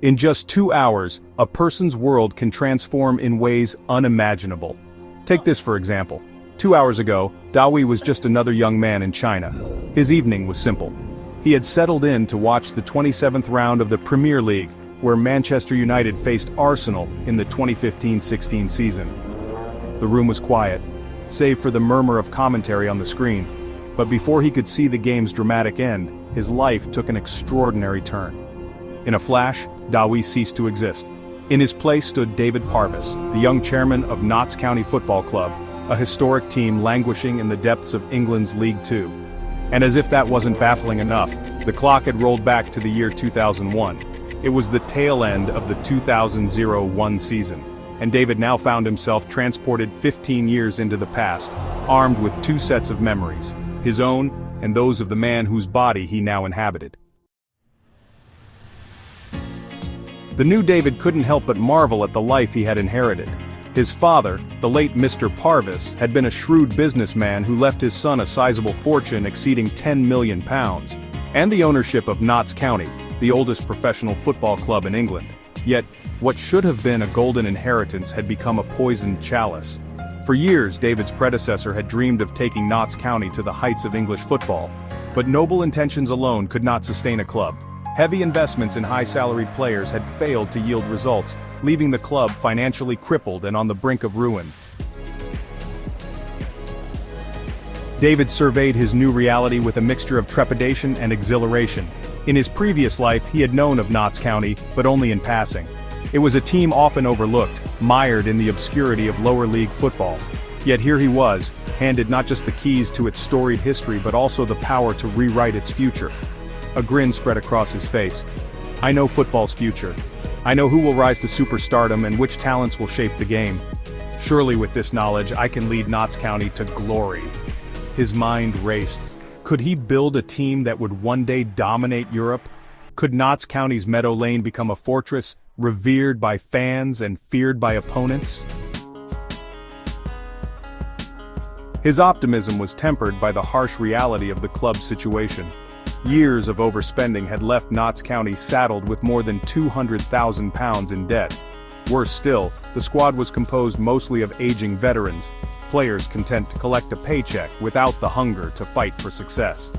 In just 2 hours, a person's world can transform in ways unimaginable. Take this for example. 2 hours ago, Dawi was just another young man in China. His evening was simple. He had settled in to watch the 27th round of the Premier League, where Manchester United faced Arsenal in the 2015-16 season. The room was quiet, save for the murmur of commentary on the screen. But before he could see the game's dramatic end, his life took an extraordinary turn. In a flash, Dawi ceased to exist. In his place stood David Parvis, the young chairman of Notts County Football Club, a historic team languishing in the depths of England's League Two. And as if that wasn't baffling enough, the clock had rolled back to the year 2001. It was the tail end of the 2001 season, and David now found himself transported 15 years into the past, armed with two sets of memories, his own and those of the man whose body he now inhabited. The new David couldn't help but marvel at the life he had inherited. His father, the late Mr. Parvis, had been a shrewd businessman who left his son a sizable fortune exceeding £10 million, and the ownership of Notts County, the oldest professional football club in England. Yet, what should have been a golden inheritance had become a poisoned chalice. For years, David's predecessor had dreamed of taking Notts County to the heights of English football. But noble intentions alone could not sustain a club. Heavy investments in high-salaried players had failed to yield results, leaving the club financially crippled and on the brink of ruin. David surveyed his new reality with a mixture of trepidation and exhilaration. In his previous life, he had known of Notts County, but only in passing. It was a team often overlooked, mired in the obscurity of lower league football. Yet here he was, handed not just the keys to its storied history but also the power to rewrite its future. A grin spread across his face. I know football's future. I know who will rise to superstardom and which talents will shape the game. Surely with this knowledge I can lead Notts County to glory. His mind raced. Could he build a team that would one day dominate Europe? Could Notts County's Meadow Lane become a fortress, revered by fans and feared by opponents? His optimism was tempered by the harsh reality of the club's situation. Years of overspending had left Notts County saddled with more than £200,000 in debt. Worse still, the squad was composed mostly of aging veterans, players content to collect a paycheck without the hunger to fight for success.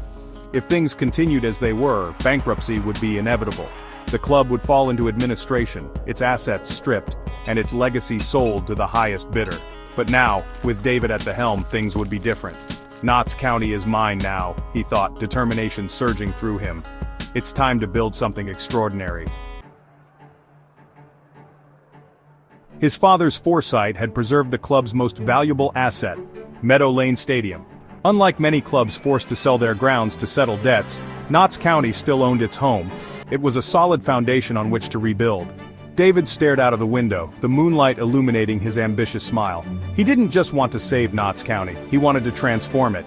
If things continued as they were, bankruptcy would be inevitable. The club would fall into administration, its assets stripped, and its legacy sold to the highest bidder. But now, with David at the helm, things would be different. Notts County is mine now, he thought, determination surging through him. It's time to build something extraordinary. His father's foresight had preserved the club's most valuable asset, Meadow Lane Stadium. Unlike many clubs forced to sell their grounds to settle debts, Notts County still owned its home. It was a solid foundation on which to rebuild. David stared out of the window, the moonlight illuminating his ambitious smile. He didn't just want to save Notts County, he wanted to transform it.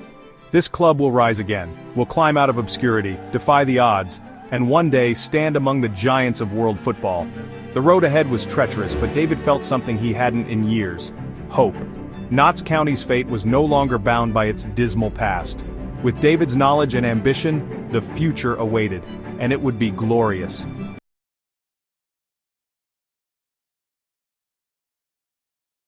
This club will rise again, will climb out of obscurity, defy the odds, and one day stand among the giants of world football. The road ahead was treacherous, but David felt something he hadn't in years: hope. Notts County's fate was no longer bound by its dismal past. With David's knowledge and ambition, the future awaited, and it would be glorious.